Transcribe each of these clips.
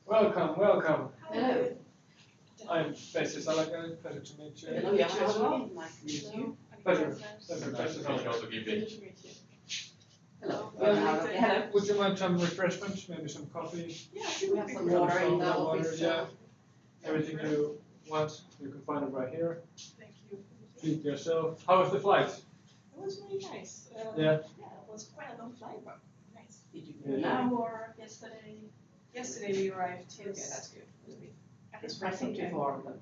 Welcome, welcome. Hello. I'm Pessi Salakainen. Pleasure to meet you. Hello, Johanna as well. Nice to meet you. Pleasure. Pleasure, Pessi Also Salakainen. give it. Hello. Hello. Would you like some refreshments? Maybe some coffee? Yeah, we have some water in the office. Yeah. Everything you want, you can find it right here. Thank you. Treat yourself. How was the flight? It was really nice. Yeah. It was quite a long flight, but nice. Did you go now or yesterday? Yesterday we arrived. Okay, that's good. It's Present before the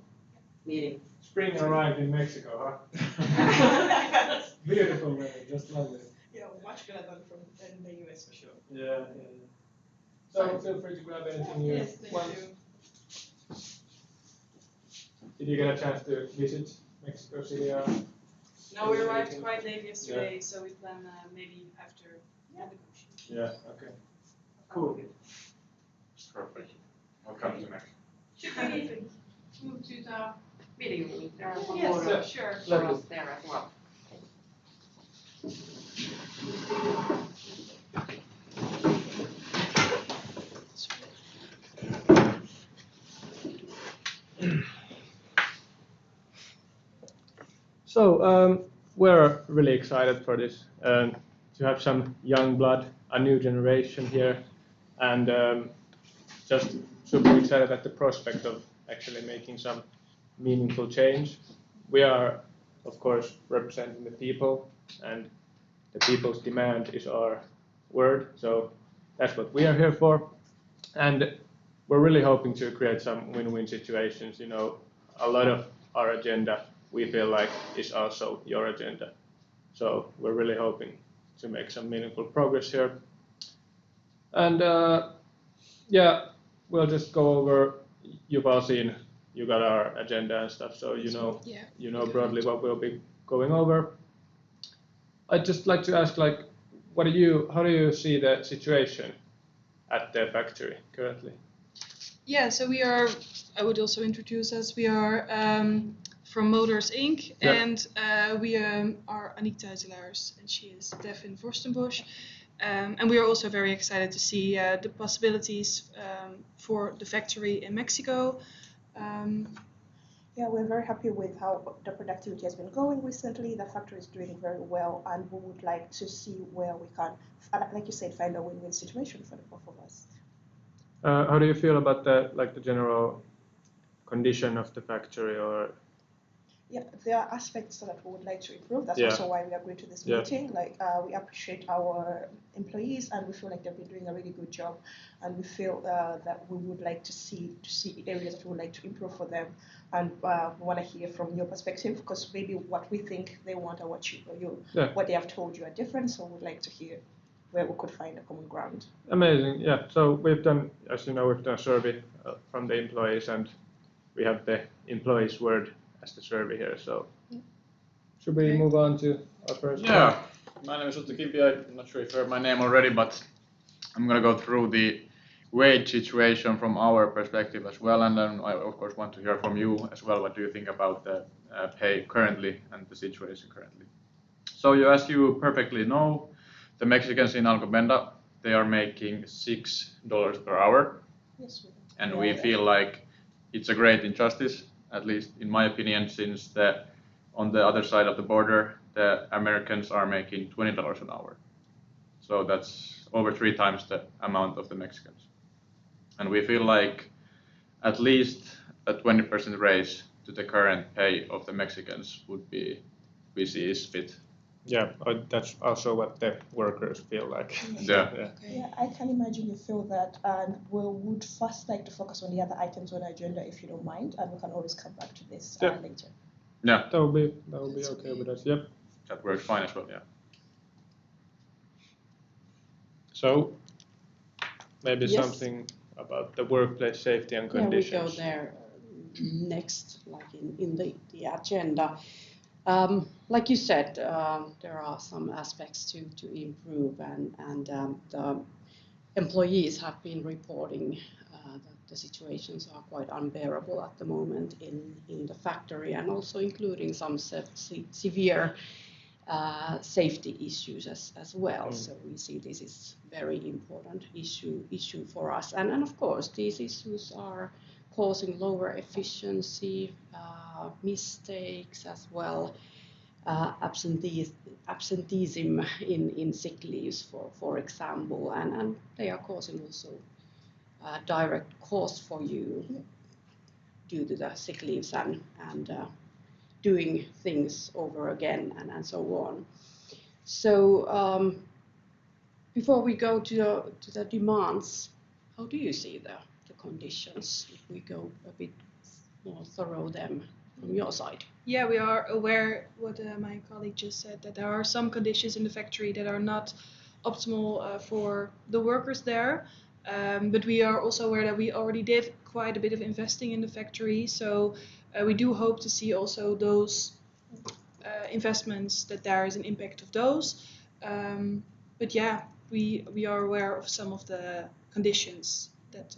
meeting. Spring arrived in Mexico, huh? Beautiful weather, just lovely. Yeah, much better than the US for sure. Yeah. So feel free to grab anything you Yes, thank want. you. Did you get a chance to visit Mexico City? No, we arrived quite late yesterday, so we plan maybe after the negotiation. Yeah, okay. Cool. Perfect. Welcome to Mexico. Should we move to the meeting room? There are some Yes, more sure. for us there as well. So we're really excited for this to have some young blood, a new generation here, and just super excited at the prospect of actually making some meaningful change. We are, of course, representing the people, and the people's demand is our word. So that's what we are here for, and we're really hoping to create some win-win situations. You know, a lot of our agenda we feel like is also your agenda. So we're really hoping to make some meaningful progress here. And yeah, we'll just go over. You've all seen, you got our agenda and stuff, so you know broadly what we'll be going over. I'd just like to ask, like, how do you see the situation at the factory currently? Yeah, so we are, I would also introduce us, we are from Motors Inc. Yeah. And we are Anita Zelaars and she is Devin Vorstenbosch. And we are also very excited to see the possibilities for the factory in Mexico. Yeah, we're very happy with how the productivity has been going recently. The factory is doing very well, and we would like to see where we can, like you said, find a win-win situation for the both of us. How do you feel about the general condition of the factory, or? Yeah, there are aspects that we would like to improve. That's Yeah. also why we agreed to this Yeah. meeting. Like, we appreciate our employees, and we feel like they've been doing a really good job. And we feel that we would like to see areas that we would like to improve for them. And we want to hear from your perspective, because maybe what we think they want or what they have told you are different. So we'd like to hear where we could find a common ground. Amazing, yeah. So we've done, as you know, we've done a survey from the employees, and we have the employees' word as the survey here. So should we move on to our first? Yeah, my name is Otto Kimpi. I'm not sure if you heard my name already, but I'm going to go through the wage situation from our perspective as well, and then I of course want to hear from you as well. What do you think about the pay currently and the situation currently? So as you perfectly know, the Mexicans in Alcobendas, they are making $6 per hour. Yes, and we feel like it's a great injustice, at least in my opinion, since on the other side of the border, the Americans are making $20 an hour. So that's over 3 times the amount of the Mexicans. And we feel like at least a 20% raise to the current pay of the Mexicans would be, we see is fit. Yeah, that's also what the workers feel like. Yeah. Yeah, I can imagine you feel that, and we would first like to focus on the other items on the agenda, if you don't mind, and we can always come back to this later. Yeah, That would be okay with us. Yep. that works fine as well. Yeah. So maybe Yes. something about the workplace safety and conditions. Yeah, we go there next, like in the agenda. Like you said, there are some aspects to improve, and the employees have been reporting that the situations are quite unbearable at the moment in the factory, and also including some severe safety issues as well. So we see this is very important issue for us. And of course, these issues are causing lower efficiency, mistakes as well, absenteeism in sick leaves, for example, and they are causing also direct cost for you due to the sick leaves and doing things over again and so on. So before we go to the demands, how do you see the conditions if we go a bit more thorough them from your side? Yeah, we are aware what my colleague just said, that there are some conditions in the factory that are not optimal for the workers there. But we are also aware that we already did quite a bit of investing in the factory, so we do hope to see also those investments, that there is an impact of those. But yeah, we are aware of some of the conditions that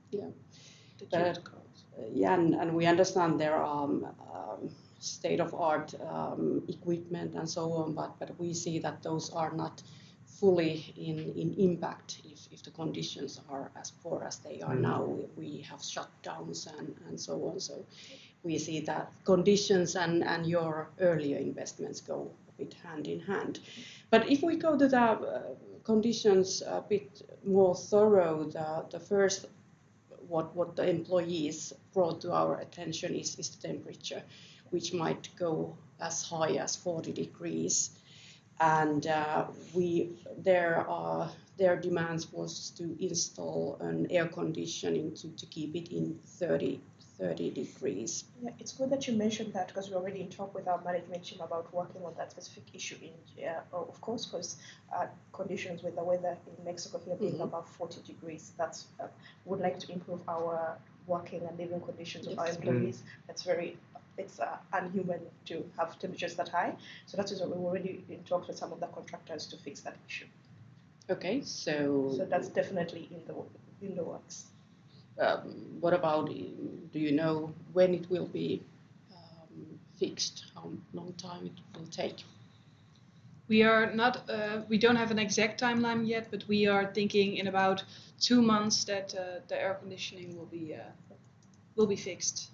Yeah. that you would call. Yeah, and we understand there are state-of-art equipment and so on, but we see that those are not fully in impact if the conditions are as poor as they are now. We have shutdowns and so on. So we see that conditions and your earlier investments go a bit hand in hand. But if we go to the conditions a bit more thorough, the first what the employees brought to our attention is the temperature, which might go as high as 40 degrees. And their demands was to install an air conditioning to keep it in 30 degrees. Yeah, it's good that you mentioned that, because we're already in talk with our management team about working on that specific issue of course, because conditions with the weather in Mexico here being above 40 degrees, that's would like to improve our working and living conditions of our employees. It's unhuman to have temperatures that high. So that is what we're already in talks with some of the contractors to fix that issue. Okay, so that's definitely in the works. What about, do you know when it will be fixed? How long time it will take? We are not. We don't have an exact timeline yet, but we are thinking in about 2 months that the air conditioning will be fixed.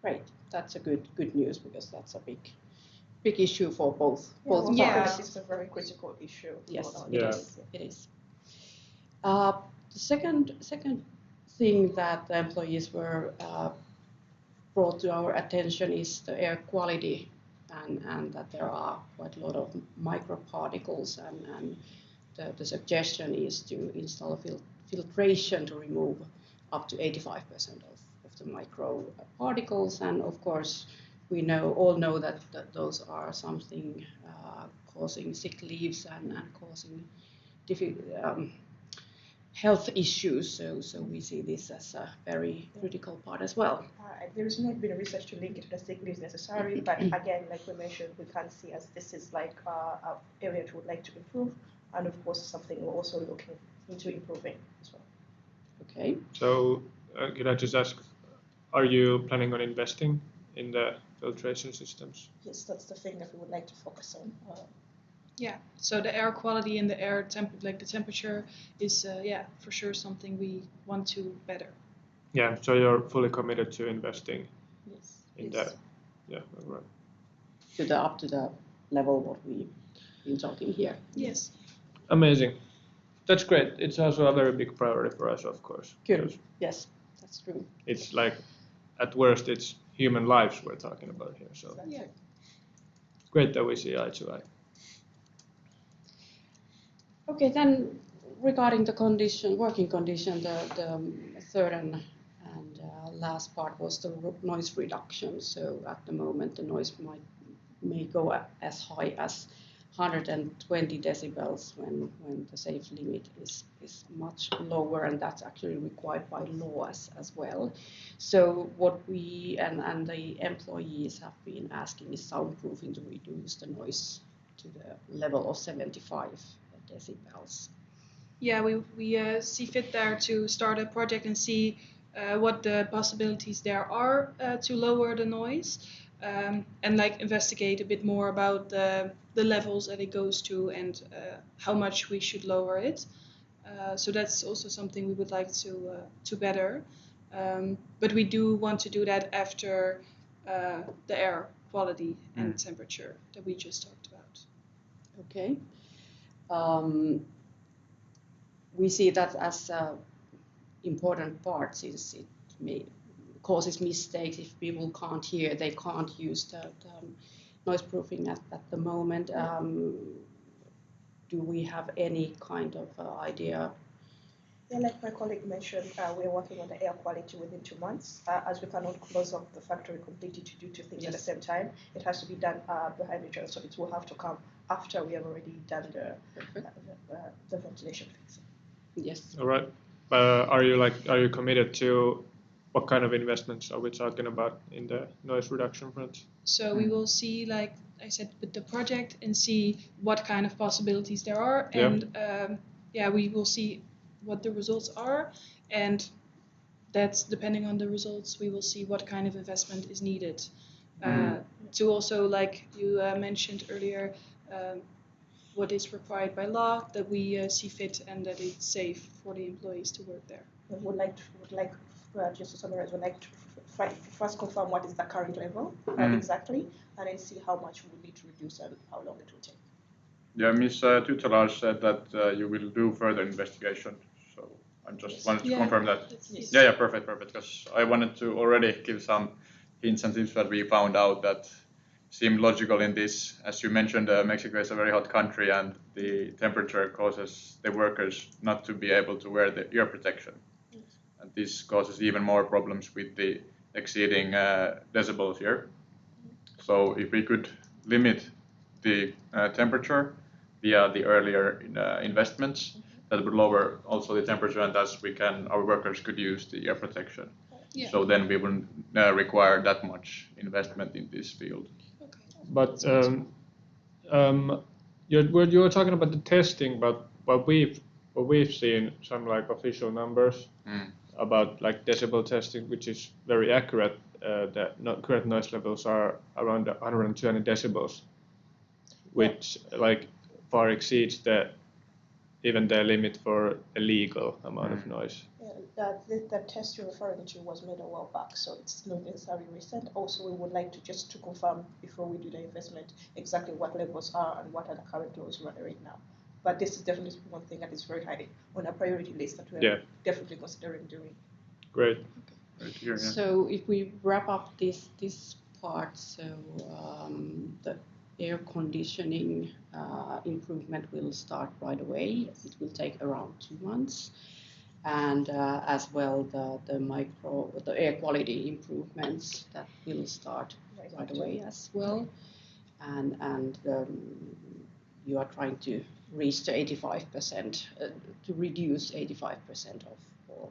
Great, that's a good news, because that's a big issue for both parts. Yeah. It's a very critical issue. Yes, Yeah. it is. The second thing that the employees were brought to our attention is the air quality, and that there are quite a lot of microparticles, and the suggestion is to install filtration to remove up to 85% of the microparticles. And of course, we all know that those are something causing sick leaves and causing health issues. So we see this as a very critical part as well. There has not been research to link it to the sick leaves necessarily, but again, like we mentioned, we can see as this is like an area we would like to improve, and of course something we're also looking into improving as well. Okay. So could I just ask, are you planning on investing in the filtration systems? Yes, that's the thing that we would like to focus on. Yeah. So the air quality and the air the temperature is for sure something we want to better. Yeah, so you're fully committed to investing Yes. in that. Yeah, right. Up to the level what we've been talking here. Yes. Amazing. That's great. It's also a very big priority for us, of course. Good. because Yes, that's true. It's like, at worst, it's human lives we're talking about here. So Yeah. great that we see eye to eye. Okay, then regarding the working condition, the third and last part was the noise reduction. So at the moment, the noise may go as high as 120 decibels when the safe limit is much lower, and that's actually required by law as well. So what we and the employees have been asking is soundproofing to reduce the noise to the level of 75 decibels. Yeah, we see fit there to start a project and see what the possibilities there are to lower the noise. and like investigate a bit more about the levels that it goes to and how much we should lower it. So that's also something we would like to better. But we do want to do that after the air quality and temperature that we just talked about. Okay. We see that as an important part, since it causes mistakes. If people can't hear, they can't use the noise proofing at the moment. Do we have any kind of idea? Yeah, like my colleague mentioned, we're working on the air quality within 2 months. As we cannot close up the factory completely to do two things at the same time, it has to be done behind each other. So it will have to come after we have already done the ventilation fix. Yes. All right. Are you committed to what kind of investments are we talking about in the noise reduction front? So we will see, like I said, with the project and see what kind of possibilities there are, and we will see what the results are, and that's depending on the results. We will see what kind of investment is needed to also, like you mentioned earlier, what is required by law, that we see fit and that it's safe for the employees to work there. Would like just to summarize, would like to first confirm what is the current level exactly, and then see how much we need to reduce and how long it will take. Yeah, Ms. Tutelar said that you will do further investigation, so I just wanted to confirm that. Yes. Yeah, perfect, because I wanted to already give some hints and tips that we found out that seemed logical in this. As you mentioned, Mexico is a very hot country and the temperature causes the workers not to be able to wear the ear protection. And this causes even more problems with the exceeding decibels here. So if we could limit the temperature via the earlier investments, that would lower also the temperature, and thus our workers could use the ear protection. Yeah. So then we wouldn't require that much investment in this field. Okay. But you were talking about the testing, but what we've seen some like official numbers about like decibel testing, which is very accurate. The current noise levels are around 120 decibels, which like far exceeds even the limit for a legal amount of noise. The test you're referring to was made a while back, so it's not necessarily recent. Also, we would like to confirm before we do the investment exactly what levels are and what are the current laws running right now. But this is definitely one thing that is very high on our priority list that we're definitely considering doing. Great. Right here, yeah. So if we wrap up this part, so the air conditioning improvement will start right away. It will take around 2 months, and as well the air quality improvements that will start right away as well, and you are trying to reach the 85%, to reduce 85% of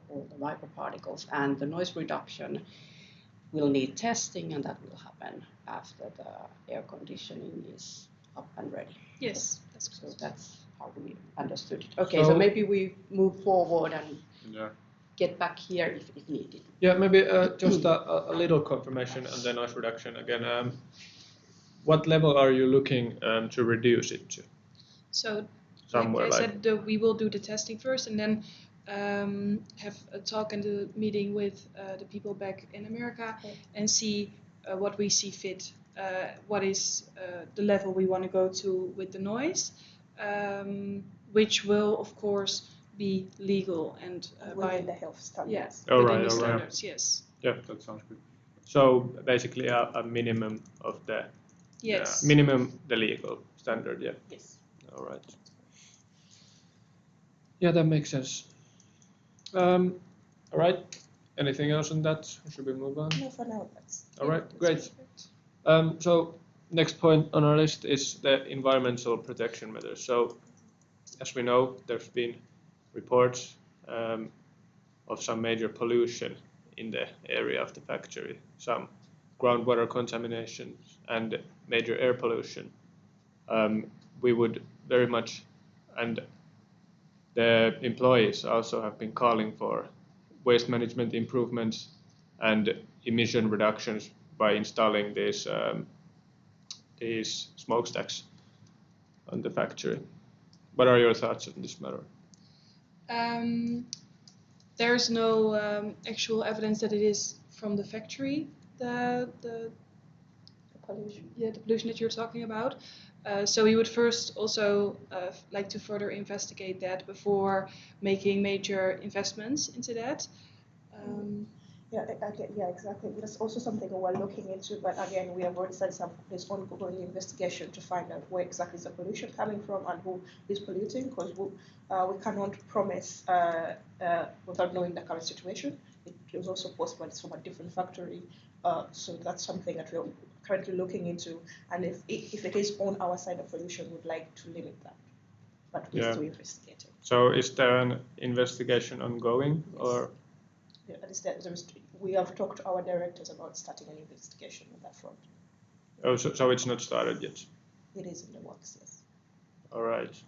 all the microparticles, and the noise reduction will need testing, and that will happen after the air conditioning is up and ready. Yes, that's correct. So that's how we understood it. Okay, so maybe we move forward and get back here if needed. Yeah, maybe just a little confirmation on the noise reduction again. What level are you looking to reduce it to? So, Somewhere like I said, we will do the testing first, and then have a talk and a meeting with the people back in America and see what we see fit. What is the level we want to go to with the noise, which will of course be legal and within the health standards. Yes, Oh, within right, the all right. standards. Yes. Yeah, that sounds good. So basically a minimum of the minimum the legal standard. Yeah. Yes. All right. Yeah, that makes sense. All right. Anything else on that? Or should we move on? No, for now that's. All right, great. So next point on our list is the environmental protection measures. So as we know, there's been reports of some major pollution in the area of the factory, some groundwater contamination and major air pollution. We would very much, and the employees also have been calling for waste management improvements and emission reductions by installing these smokestacks on the factory. What are your thoughts on this matter? There's no actual evidence that it is from the factory, the Pollution. the pollution that you're talking about. So we would first also like to further investigate that before making major investments into that. Yeah, exactly. That's also something we're looking into, but again, we have already said there's ongoing investigation to find out where exactly is the pollution coming from and who is polluting, because we cannot promise without knowing the current situation. It is also possible it's from a different factory, so that's something that we're currently looking into, and if it is on our side of pollution, we'd like to limit that, but we're still investigating. So is there an investigation ongoing? Yes. Or? Yeah, we have talked to our directors about starting an investigation on that front. Oh, so it's not started yet? It is in the works, yes. All right.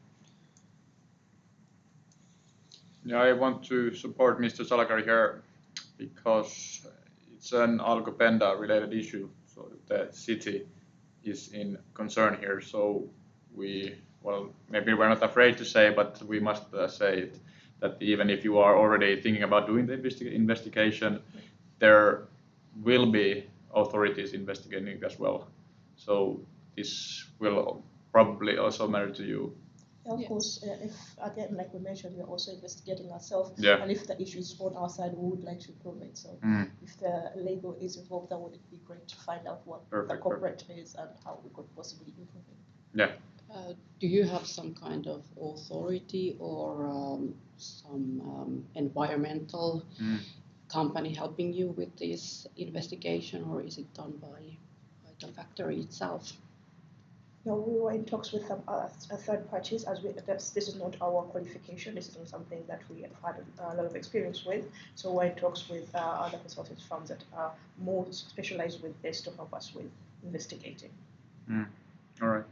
Yeah, I want to support Mr. Salakari here because it's an Algo-Penda related issue. So the city is in concern here. So maybe we're not afraid to say, but we must say it, that even if you are already thinking about doing the investigation, there will be authorities investigating it as well. So this will probably also matter to you. Yeah, of course, if again, like we mentioned, we're also investigating ourselves, Yeah. and if the issue is on our side, we would like to improve it. So if the labor is involved, that would be great to find out what the corporate is and how we could possibly improve it. Yeah. Do you have some kind of authority or some environmental company helping you with this investigation, or is it done by the factory itself? No, we were in talks with some third parties, as this is not our qualification. This is not something that we have had a lot of experience with. So we're in talks with other consulting firms that are more specialized with this to help us with investigating. All right.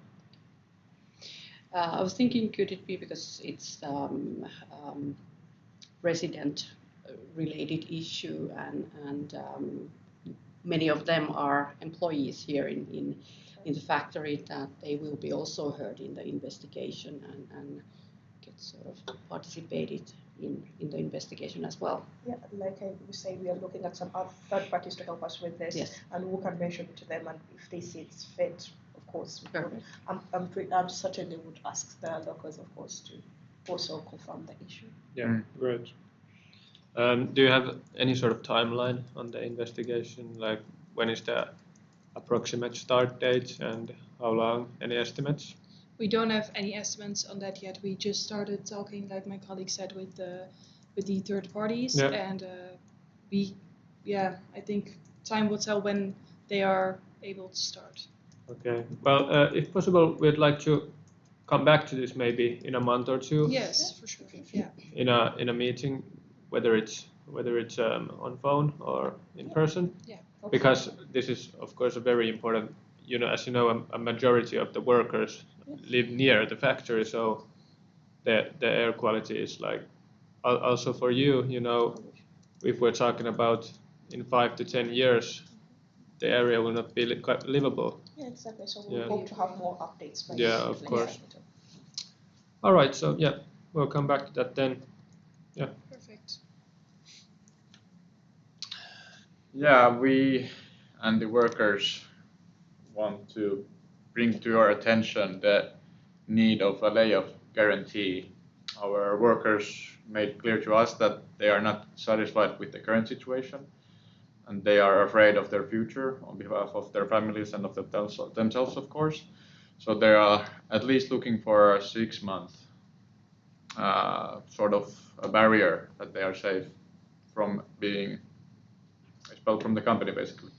I was thinking, could it be because it's resident-related issue, and many of them are employees here in the factory, that they will be also heard in the investigation and get sort of participated in the investigation as well. Yeah, like I was saying, we are looking at some other third parties to help us with this, Yes. and we can mention it to them, and if they see it's fit, of course. Perfect. I'm certainly would ask the locals, of course, to also confirm the issue. Yeah, great. Do you have any sort of timeline on the investigation? Like, when is the approximate start date and how long? Any estimates? We don't have any estimates on that yet. We just started talking, like my colleague said, with the third parties, and I think time will tell when they are able to start. Okay. Well, if possible, we'd like to come back to this maybe in a month or two. Yes, for sure. Yeah. In a meeting, whether it's on phone or in person. Yeah. Because this is, of course, a very important. As you know, a majority of the workers live near the factory, so the air quality is like. Also for you, if we're talking about in 5 to 10 years, the area will not be quite livable. Yeah, exactly. So we hope to have more updates. Of course. All right. So we'll come back to that then. Yeah. Perfect. Yeah, we and the workers want to bring to your attention the need of a layoff guarantee. Our workers made clear to us that they are not satisfied with the current situation, and they are afraid of their future on behalf of their families and of themselves, of course. So they are at least looking for a 6-month sort of a barrier that they are safe from being expelled from the company, basically.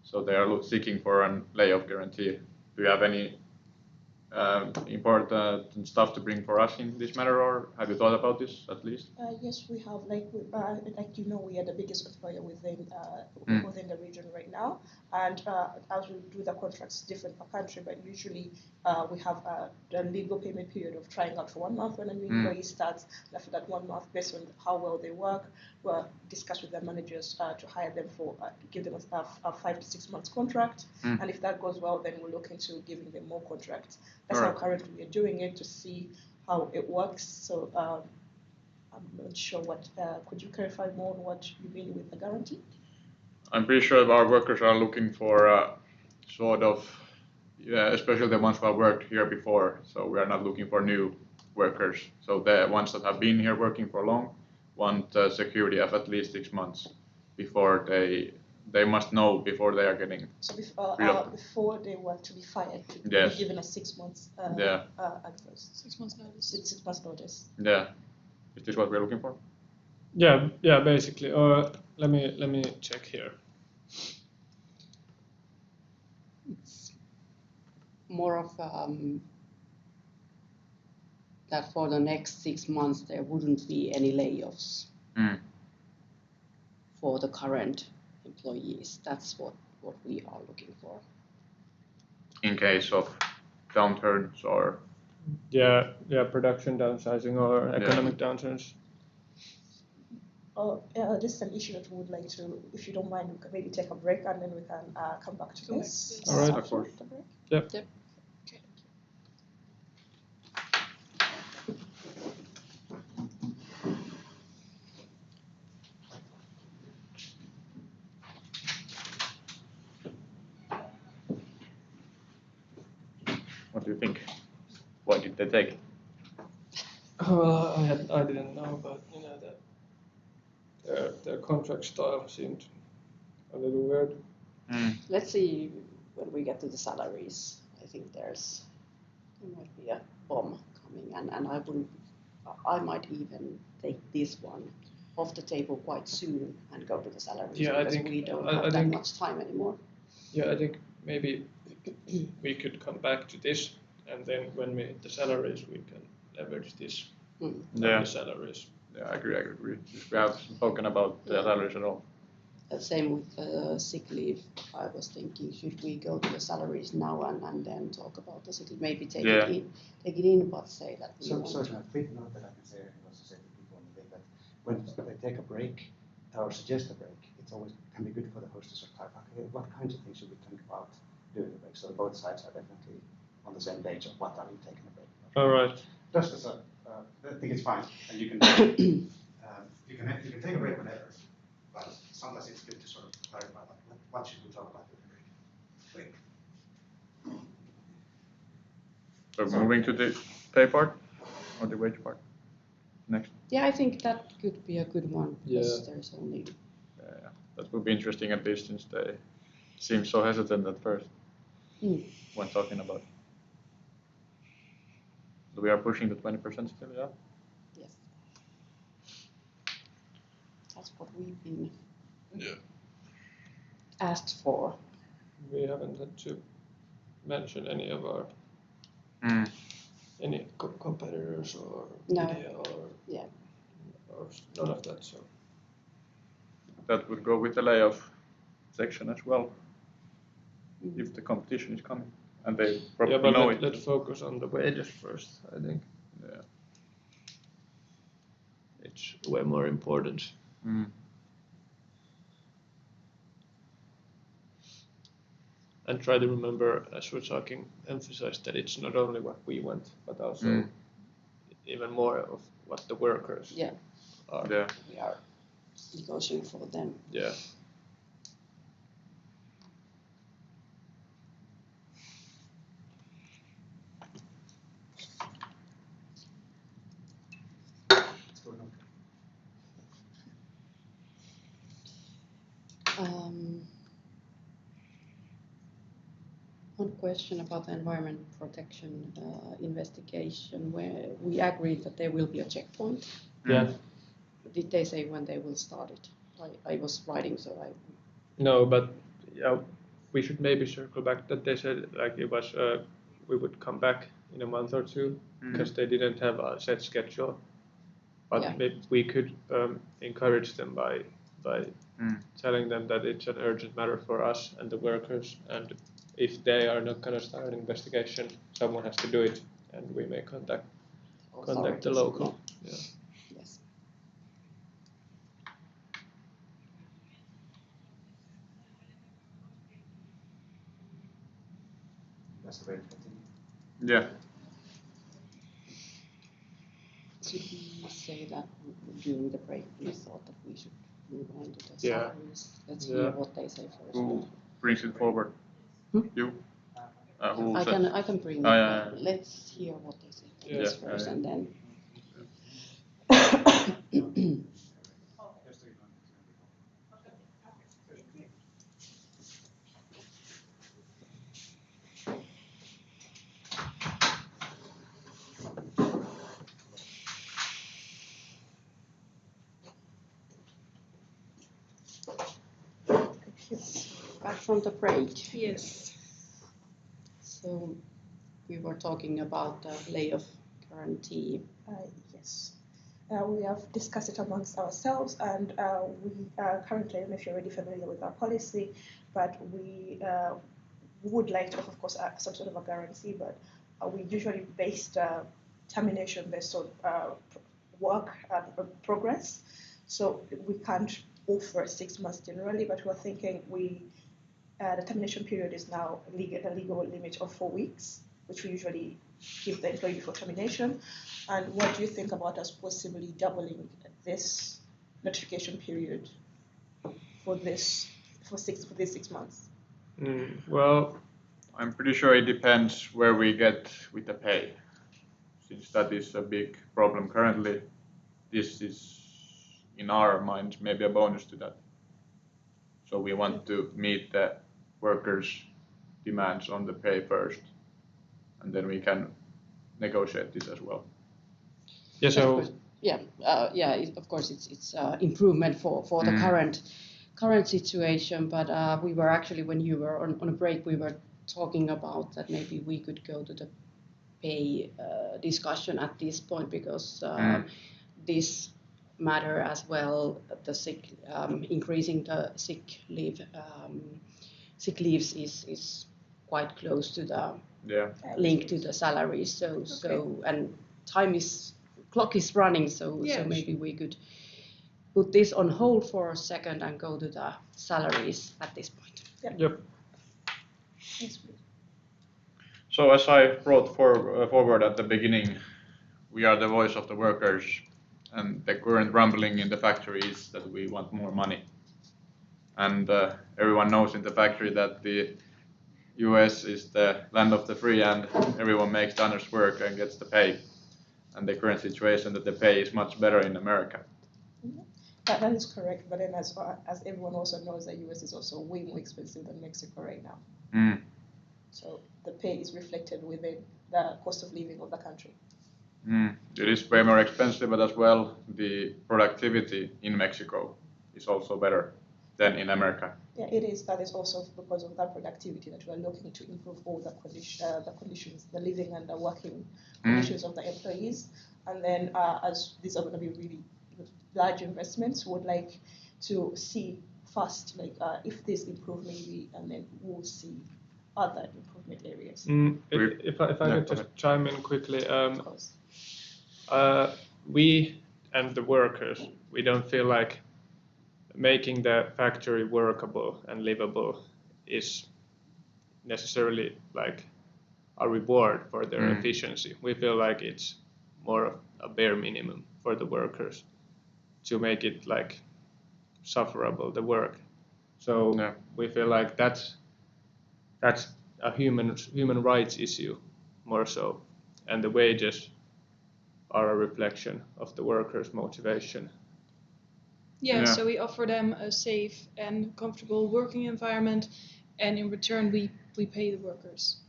So they are seeking for a layoff guarantee. Do you have any important stuff to bring for us in this matter, or have you thought about this at least? Yes, we have. Like you know, we are the biggest employer within within the region right now, and as we do the contracts different per country, but usually we have the legal payment period of trying out for 1 month when a new employee starts. And after that 1 month, based on how well they work, we'll discuss with their managers to hire them for give them a 5 to 6 months contract, and if that goes well, then we'll look into giving them more contracts. That's how currently we are doing it to see how it works. So I'm not sure what. Could you clarify more on what you mean with the guarantee? I'm pretty sure our workers are looking for sort of, especially the ones who have worked here before. So we are not looking for new workers. So the ones that have been here working for long want security of at least 6 months before they must know before they are getting. So before they want to be fired, to Yes. be given a 6 months advice. 6 months notice. It's 6 months notice. Yeah, is this what we're looking for? Yeah, basically. Or let me check here. It's more of that for the next 6 months there wouldn't be any layoffs for the current employees. That's what we are looking for. In case of downturns or Yeah, production downsizing or economic downturns. This is an issue that we would like to, if you don't mind, we can maybe take a break and then we can come back to this. All right. Of course. After the break. Yep. Okay. what do you think? Why did they take it? Well, I didn't know, but that their contract style seemed a little weird. Let's see when we get to the salaries. I think there might be a bomb coming, and I might even take this one off the table quite soon and go to the salaries because we don't have that much time anymore. Yeah, I think maybe we could come back to this, and then when we hit the salaries, we can leverage this. The salaries. Yeah, I agree. We have spoken about the salaries at all. Same with sick leave. I was thinking, should we go to the salaries now and then talk about the sick leave? Maybe take it in, but say that we want. So a quick note that I can say, I can also say to people on the day that when they take a break or suggest a break, it's always can be good for the host to sort of clarify, okay, what kinds of things should we think about during the break, so both sides are definitely on the same page of what are we taking a break. All right. Just as I think it's fine, and you can you can take a break whenever, but sometimes it's good to sort of clarify what should we talk about during the break. So moving to the pay part or the wage part next. Yeah, I think that could be a good one because there's only. Yeah, that would be interesting at least since they seem so hesitant at first when talking about it. So we are pushing the 20% still, yeah? Yes. That's what we've been asked for. We haven't had to mention any of our any competitors or media or none of that. So that would go with the layoff section as well. If the competition is coming, and they probably know it. Let's focus on the wages first. I think. Yeah. It's way more important. And try to remember, as we're talking, emphasize that it's not only what we want, but also even more of what the workers are. Yeah. We are negotiating for them. Yeah. One question about the environment protection investigation, where we agreed that there will be a checkpoint. Yeah. Did they say when they will start it? I was writing, so I. No, but we should maybe circle back that they said like it was we would come back in a month or two because they didn't have a set schedule. But Yeah. maybe we could encourage them by Mm. telling them that it's an urgent matter for us and the workers, and if they are not going to start an investigation, someone has to do it, and we may contact the Authorities, local. Yeah. Yes. That's the way to continue. Yeah. Should we say that during the break we thought that we should move on to the Yeah. salaries? Let's Yeah. hear what they say first. Who brings it forward? Hmm? You? Who I said- can bring it. Oh, yeah. Let's hear what they say Yeah. first, Yeah. and then. Back from the break. Yes. So we were talking about the layoff guarantee. Yes. We have discussed it amongst ourselves, and we currently, I don't know if you're already familiar with our policy, but we would like to, of course, some sort of a guarantee, but we usually based termination based on work progress. So we can't offer 6 months generally, but we're thinking the termination period is now the legal limit of 4 weeks, which we usually give the employee before termination. And what do you think about us possibly doubling this notification period for these 6 months? Well, I'm pretty sure it depends where we get with the pay. Since that is a big problem currently, this is, in our minds, maybe a bonus to that. So we want to meet the workers' demands on the pay first, and then we can negotiate this as well. yeah. Of So course, of course, it's improvement for the current situation. But we were actually, when you were on a break, we were talking about that maybe we could go to the pay discussion at this point, because this matter as well, the increasing the sick leaves is quite close to the link to the salaries. So and clock is running, so maybe we could put this on hold for a second and go to the salaries at this point. Yep. Yes, please. So as I brought forward at the beginning, we are the voice of the workers, and the current rumbling in the factory is that we want more money. And everyone knows in the factory that the US is the land of the free, and everyone makes the honest work and gets the pay. And the current situation that the pay is much better in America. That is correct, but then as everyone also knows, the US is also way more expensive than Mexico right now. So the pay is reflected within the cost of living of the country. It is way more expensive, but as well, the productivity in Mexico is also better than in America. Yeah, it is. That is also because of that productivity that we are looking to improve all the conditions, the living and the working conditions of the employees. And then, as these are going to be really large investments, we would like to see first, if this improve maybe, and then we'll see other improvement areas. If I could just chime in quickly, Of course. we and the workers, we don't feel like making the factory workable and livable is necessarily like a reward for their efficiency. We feel like it's more of a bare minimum for the workers to make it like sufferable, the work. So we feel like that's a human rights issue more so, and the wages are a reflection of the workers' motivation. Yeah, so we offer them a safe and comfortable working environment, and in return we pay the workers.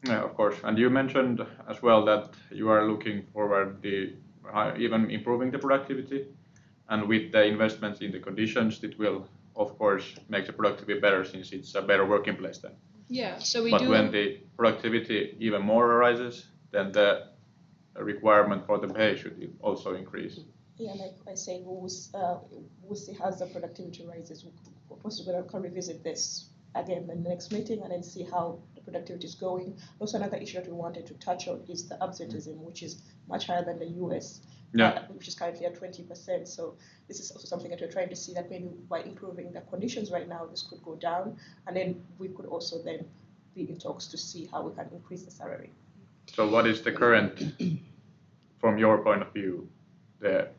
Yeah, of course. And you mentioned as well that you are looking forward to even improving the productivity, and with the investments in the conditions, it will of course make the productivity better, since it's a better working place then. Yeah, so we But do. when the productivity even more arises, then the requirement for the pay should also increase. Yeah, like I say, we'll see how the productivity rises. We're possibly can revisit this again in the next meeting and then see how the productivity is going. Also, another issue that we wanted to touch on is the absenteeism, which is much higher than the US, which is currently at 20%. So this is also something that we're trying to see that maybe by improving the conditions right now, this could go down, and then we could also then be in talks to see how we can increase the salary. So what is the current, from your point of view, the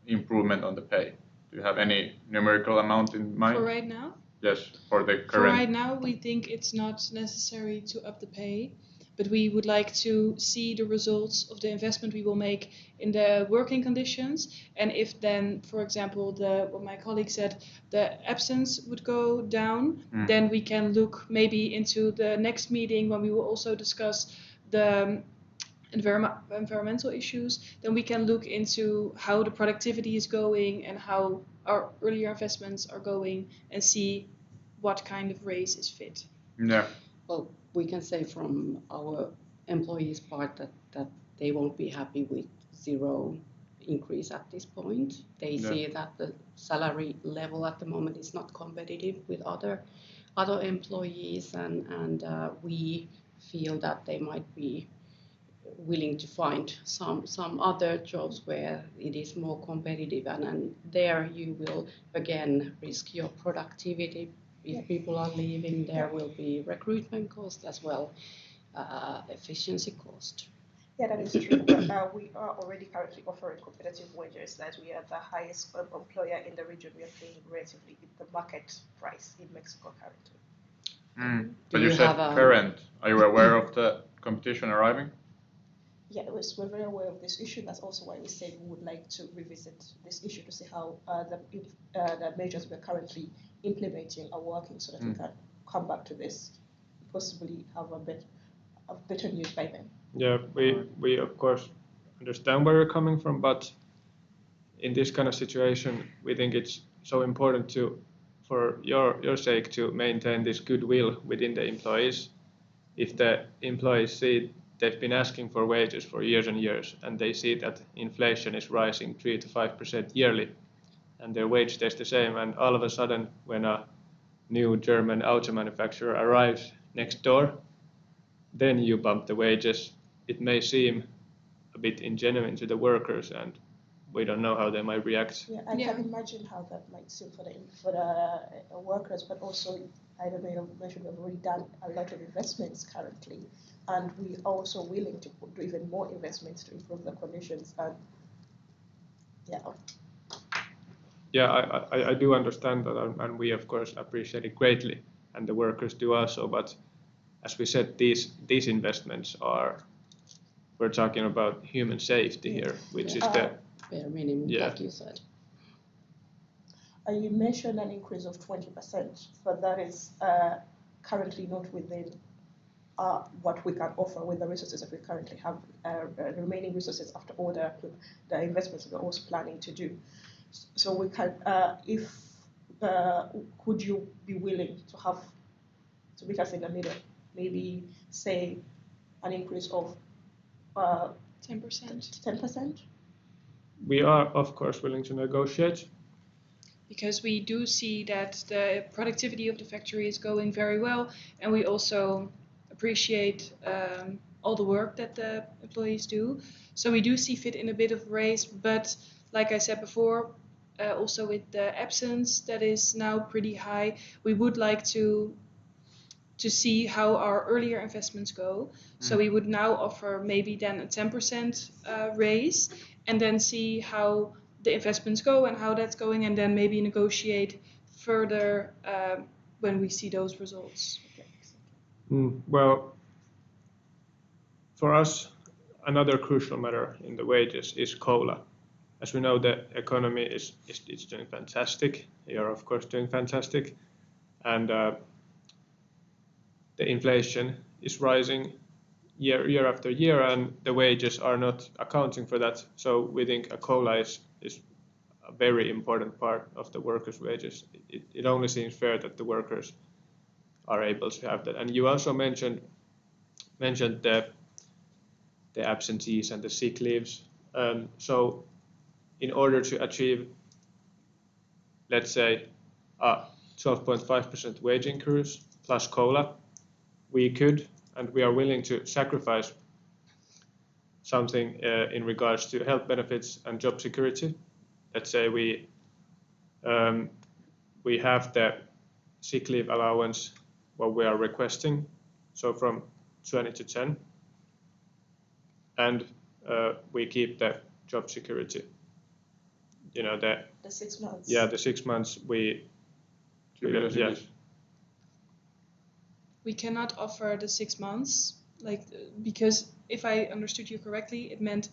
improvement on the pay? Do you have any numerical amount in mind? For right now? Yes, for the current. For right now, we think it's not necessary to up the pay, but we would like to see the results of the investment we will make in the working conditions. And if then, for example, what my colleague said, the absence would go down, then we can look maybe into the next meeting when we will also discuss the environmental issues. Then we can look into how the productivity is going and how our earlier investments are going and see what kind of raise is fit. Yeah. Well, we can say from our employees' part that they won't be happy with zero increase at this point. They see that the salary level at the moment is not competitive with other employees, and we feel that they might be willing to find some other jobs where it is more competitive, and there you will again risk your productivity. If people are leaving, there will be recruitment cost as well, efficiency cost. Yeah, that is true. But we are already currently offering competitive wages. That we are the highest employer in the region. We are paying relatively the market price in Mexico currently. But you said current. Are you aware of the competition arriving? Yeah, we're very aware of this issue. That's also why we said we would like to revisit this issue to see how the measures we're currently implementing are working, so that we can come back to this, possibly have a better news by then. Yeah, we of course understand where you're coming from, but in this kind of situation, we think it's so important for your sake, to maintain this goodwill within the employees. If the employees see they've been asking for wages for years and years, and they see that inflation is rising 3 to 5% yearly, and their wage stays the same, and all of a sudden, when a new German auto manufacturer arrives next door, then you bump the wages. It may seem a bit ingenuine to the workers, and we don't know how they might react. Yeah, I can imagine how that might seem for the workers, but also, I don't know, you mentioned we've already done a lot of investments currently, and we are also willing to do even more investments to improve the conditions. And I do understand that, and we of course appreciate it greatly, and the workers do also. But as we said, these investments we're talking about human safety here, which is the bare minimum, like you said. You mentioned an increase of 20%, but that is currently not within what we can offer with the resources that we currently have, the remaining resources after all the investments we're also planning to do. So we can, could you be willing to meet us in the middle, maybe say an increase of 10%. 10%? We are of course willing to negotiate. Because we do see that the productivity of the factory is going very well, and we also appreciate all the work that the employees do. So we do see fit in a bit of raise, but like I said before, also with the absence that is now pretty high, we would like to see how our earlier investments go. So we would now offer maybe then a 10% raise, and then see how the investments go and how that's going, and then maybe negotiate further when we see those results. Well, for us, another crucial matter in the wages is COLA. As we know, the economy is doing fantastic. We are of course doing fantastic, and the inflation is rising year after year, and the wages are not accounting for that. So we think a COLA is a very important part of the workers' wages. It only seems fair that the workers are able to have that. And you also mentioned the the absentees and the sick leaves. So in order to achieve, let's say, a 12.5% wage increase plus COLA, we could and we are willing to sacrifice something in regards to health benefits and job security. Let's say we have the sick leave allowance what we are requesting, so from 20 to 10, and we keep the job security. You know, the 6 months. Yeah, the 6 months we yeah. We cannot offer the 6 months, because if I understood you correctly, it meant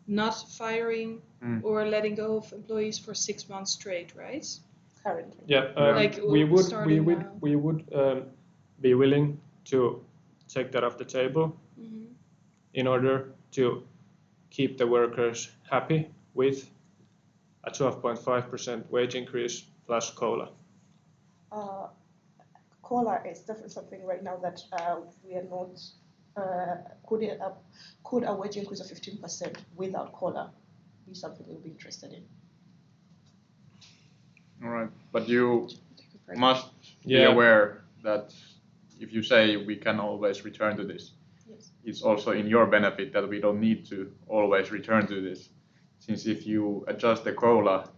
not firing or letting go of employees for 6 months straight, right? Currently. Yeah, we starting would now. we would be willing to take that off the table in order to keep the workers happy with a 12.5% wage increase plus COLA. COLA is definitely something right now that we are not. Could a wage increase of 15% without COLA be something we'll be interested in? All right, but you must be Yeah. aware that if you say we can always return to this, Yes. it's also in your benefit that we don't need to always return to this. Since if you adjust the COLA,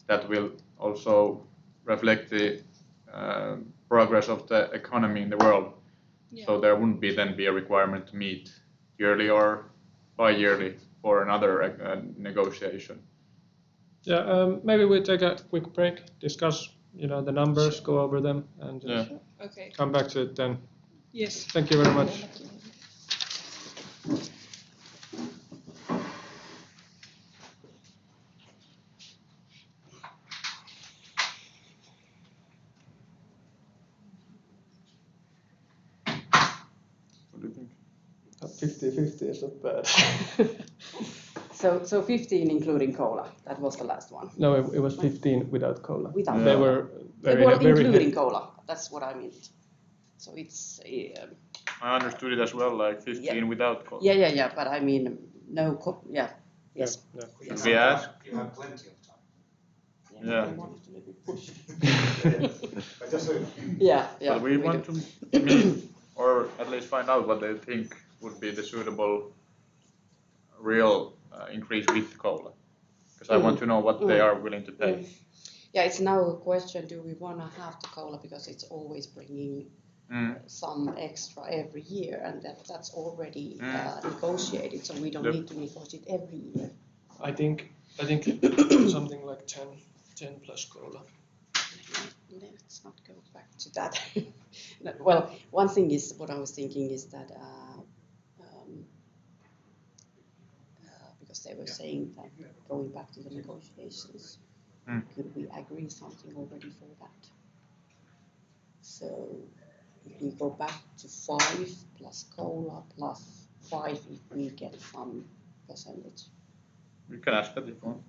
that will also reflect the progress of the economy in the world. Yeah. So there wouldn't be a requirement to meet yearly or bi-yearly for another negotiation. Yeah, maybe we take a quick break, discuss the numbers, go over them, and Yeah. Okay. come back to it then. Yes. Thank you very much. What do you think? 50-50 is not bad. So 15 including COLA, that was the last one. No, it was 15 without COLA. Without They COLA. were Well, very including COLA, that's what I meant. So it's, I understood it as well, like 15 Yeah. without COLA. yeah, but I mean, no, yes. Yeah. Yes. We ask. You have plenty of time. Yeah. I wanted to maybe push. But just so Yeah. But we want to meet or at least find out what they think would be the suitable real increase with COLA. Because I want to know what they are willing to pay. Yeah, it's now a question, do we want to have the COLA because it's always bringing some extra every year, and that's already negotiated, so we don't Yep. need to negotiate every year. I think something like 10 plus COLA. Let's not go back to that. No, well, one thing is, what I was thinking is that because they were saying that going back to the negotiations, could we agree something already for that? So if we go back to 5 plus COLA plus 5 if we get some percentage. We can ask that if you want.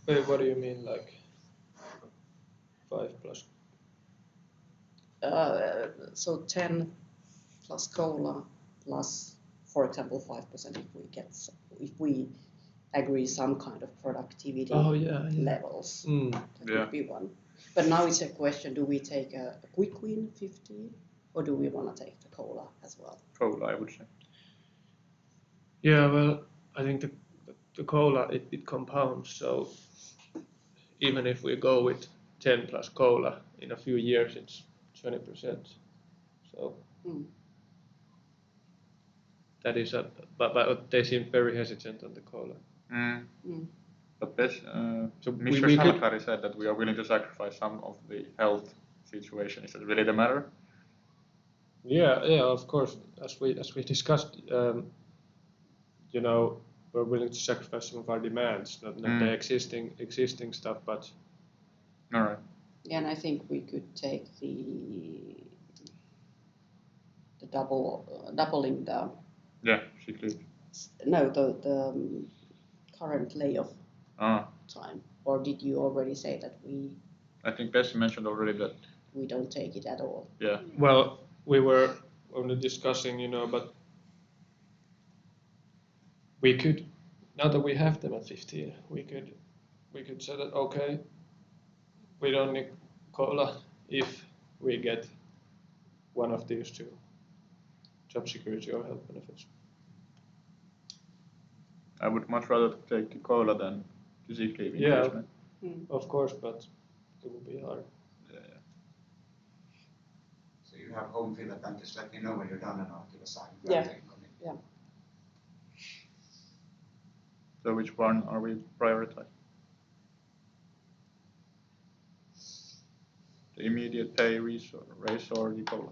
Wait, what do you mean, like 5 plus? So 10 plus COLA plus, for example, 5% if we agree some kind of productivity levels. That would be one. But now it's a question, do we take a quick win, 15, or do we want to take the COLA as well? COLA, I would say. Yeah, well, I think the COLA, it compounds, so even if we go with 10 plus COLA, in a few years it's 20%. So that is but they seem very hesitant on the COLA. But So Mr. we could- Salakari said that we are willing to sacrifice some of the health situation. Is that really the matter? Yeah, of course. As we discussed, we're willing to sacrifice some of our demands, not the existing stuff, but. All right. Yeah, and I think we could take the doubling the sick leave. no the current layoff Ah, time. Or did you already say that I think Bessie mentioned already that. we don't take it at all? Yeah. Well, we were only discussing, but we could, now that we have them at 15, we could say that okay, we don't need cola if we get one of these two, job security or health benefits. I would much rather take cola than the sick leave Yeah. increasement. Of course, but it will be hard. Yeah. So you have home field and just let me know when you're done and I'll give a sign. Yeah. Yeah. So which one are we prioritizing? The immediate pay raise or the cola?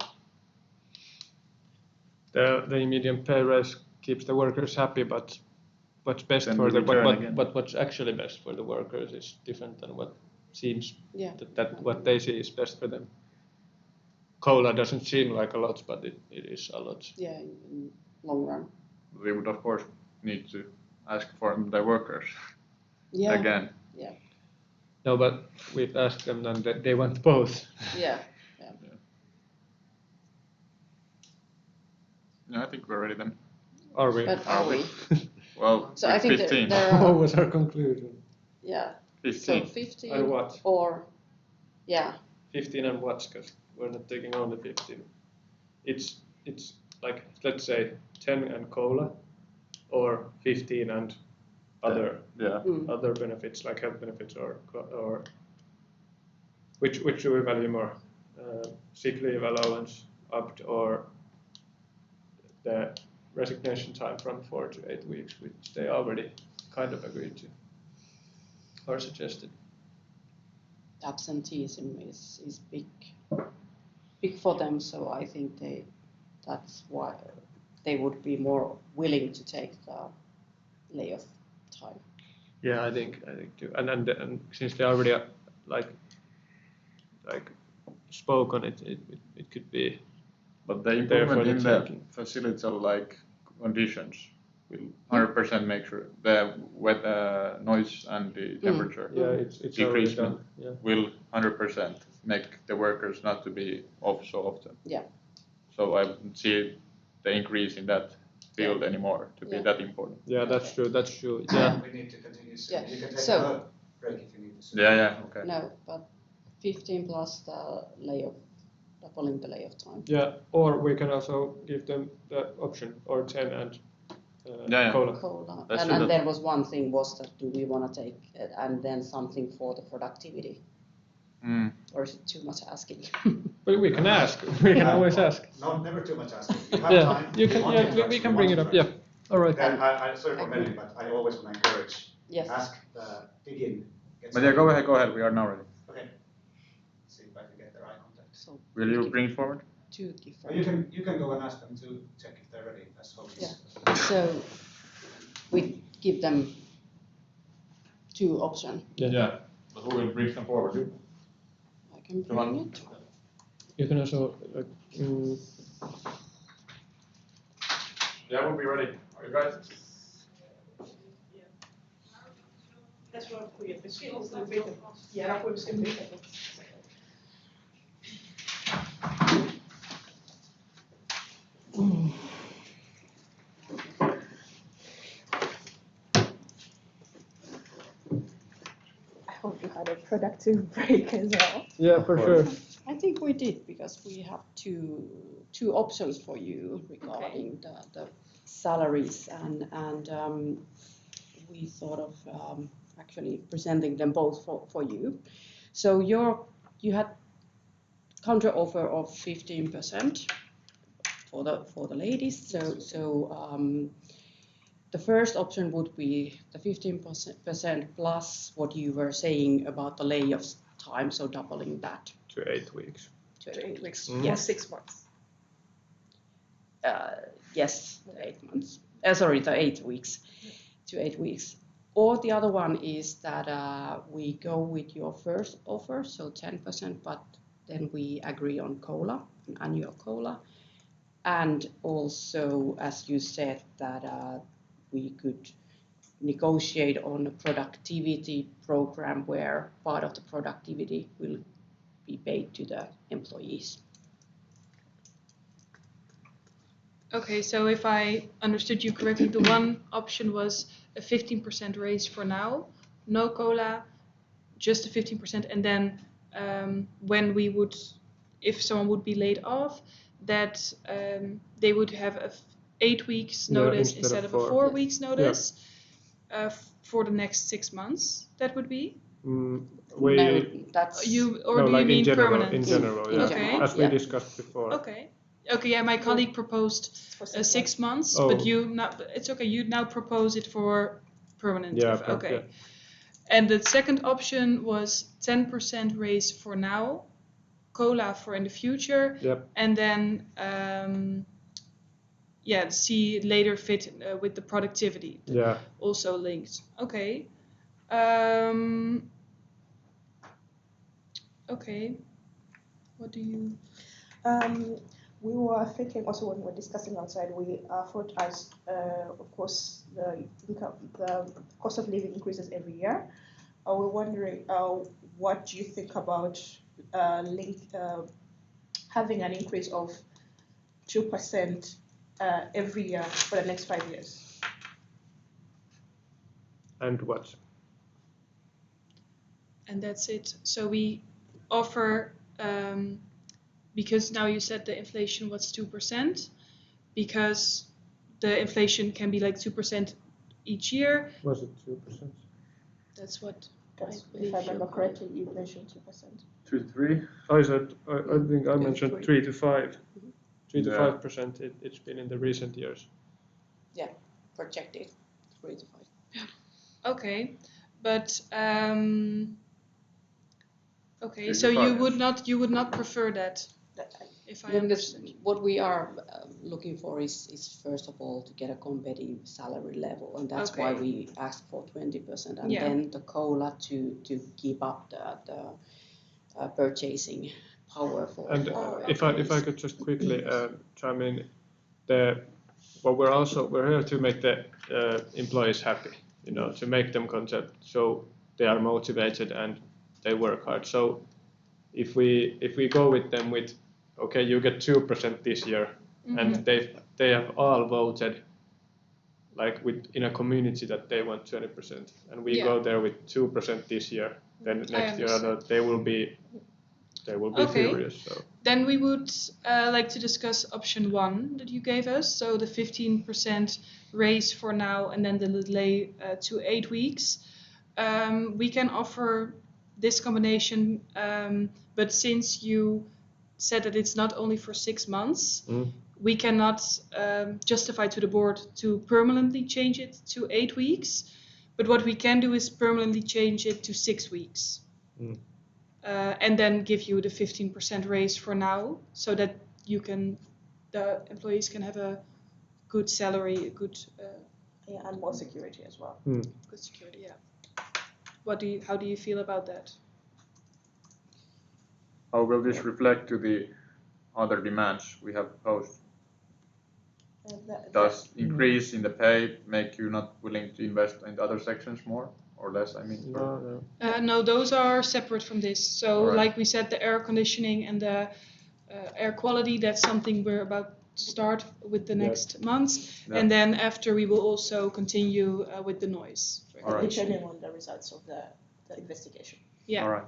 The immediate pay raise keeps the workers happy, but what's best Then for we the return again. but what's actually best for the workers is different than what seems Yeah. that what they see is best for them. Cola doesn't seem like a lot, but it is a lot. Yeah, in long run. We would of course need to ask for the workers Yeah. again. Yeah. No, but we've asked them and they want both. Yeah. Yeah, I think we're ready then. Are we? But are we? Well, So with I think 15. there What are, was our conclusion? yeah. 15. So 15 And what? or, yeah. 15 and what? Because we're not taking only 15. It's like, let's say 10 and cola, or 15 and other Yeah. other benefits like health benefits or which do we value more? Sick leave allowance upped or the resignation time from 4 to 8 weeks, which they already kind of agreed to or suggested. Absenteeism is big for them, so I think that's why they would be more willing to take the layoff time. Yeah, I think too. And since they already like spoke on it, it could be. But the There for improvement the in the taking. facility like conditions will 100% make sure the noise and the temperature Yeah, it's already decreasement done. Yeah. will 100% make the workers not to be off so often. Yeah. So I don't see the increase in that field anymore to be Yeah. that important. Yeah, that's true. That's true. Yeah. We need to continue soon. Yeah. You can take So- a break if you need to. Yeah, okay. No, but 15 plus the layoff, doubling the layoff time. Yeah, or we can also give them the option or 10 and Yeah. cola. Cola. Let's do And that. there was one thing was that do we want to take and then something for the productivity, Mm. or is it too much asking? But we can ask. We can always ask. No, never too much asking. You have Yeah, time. you can. want Yeah, interaction, we can you bring want it up. Yeah. interaction. All right. Then sorry for Agree. meddling, but I always want to encourage. Yes. Ask, dig in. Get But yeah, some- go ahead. We are now ready. Okay. See if I can get their eye contact. So Will you give bring it forward? two Or different. you can go and ask them to check if they're ready. That's how it's. Yeah. So we give them two options. Yeah. But who will bring them forward? I can Johan. bring it. You can also. Yeah, we'll be ready. Are you guys? Dat is wel een goede verschil. Ja, daarvoor misschien beter. I hope you had a productive break as well. Yeah, for sure. I think we did because we have two options for you regarding the salaries and we thought of actually presenting them both for you. So you had counter offer of 15% for the ladies. So the first option would be the 15% plus what you were saying about the layoffs time, so doubling that To 8 weeks. to 8 weeks. Mhm. Yes, 6 months. Yes, the 8 months. Sorry, the 8 weeks to 8 weeks. Or the other one is that we go with your first offer, so 10%, but then we agree on COLA, an annual COLA. And also, as you said, that we could negotiate on a productivity program where part of the productivity will be paid to the employees. Okay, so if I understood you correctly, the one option was a 15% raise for now, no COLA, just a 15%, and then when we would, if someone would be laid off, that they would have a 8 weeks Yeah, notice instead instead of of a 4. 4 Yes. weeks notice for the next 6 months. That would be No, We that's you, or no, do like you mean in general, permanent? in general, in yeah, general, as we yeah. discussed before. Okay. Okay, yeah, my colleague proposed For 6 months, Oh. but you now, it's okay, you now propose it for permanent. Yeah, Okay. yeah. And the second option was 10% raise for now, COLA for in the future, Yep. and then see later fit with the productivity Yeah. also linked. Okay. Okay. What do you? We were thinking also when we were discussing outside, we thought as, of course, the cost of living increases every year. We're wondering, what do you think about having an increase of 2% every year for the next 5 years? And what? And that's it. So we offer, because now you said the inflation was 2%, because the inflation can be like 2% each year. Was it 2%? That's what That's, I believe if I remember you're correctly, you mentioned 2%. 2 to 3. I said, I think I mentioned 3. 3 to 5. 3 to Yeah. 5%. It's been in the recent years. projected 3 to 5. Okay, but okay. 3 So to 5 you would not prefer that, if I Because understand. what we are looking for is first of all to get a competitive salary level, and that's why Okay. we ask for 20%, and Yeah. then the COLA to keep up the purchasing power for. And for if I employees. could just quickly chime in, we're here to make the employees happy, to make them concept so they are motivated and they work hard. So if we go with them with, okay, you get 2% this year, and they have all voted like in a community that they want 20%, and we Yeah. go there with 2% this year, then next year understand. they will be Okay. furious. So. Then we would like to discuss option 1 that you gave us. So the 15% raise for now, and then the delay to 8 weeks. We can offer this combination, but since you said that it's not only for 6 months, we cannot justify to the board to permanently change it to 8 weeks. But what we can do is permanently change it to 6 weeks. And then give you the 15% raise for now, so that the employees can have a good salary, a good And more security as well. good security. Yeah. How do you feel about that? How will this reflect to the other demands we have proposed? Does increase in the pay make you not willing to invest in the other sections more or less? I mean, No. No, those are separate from this. So, Alright. like we said, the air conditioning and the air quality, that's something we're about to start with the next months. Yeah. And then after, we will also continue with the noise. Alright. Depending on the results of the investigation. Yeah. All right.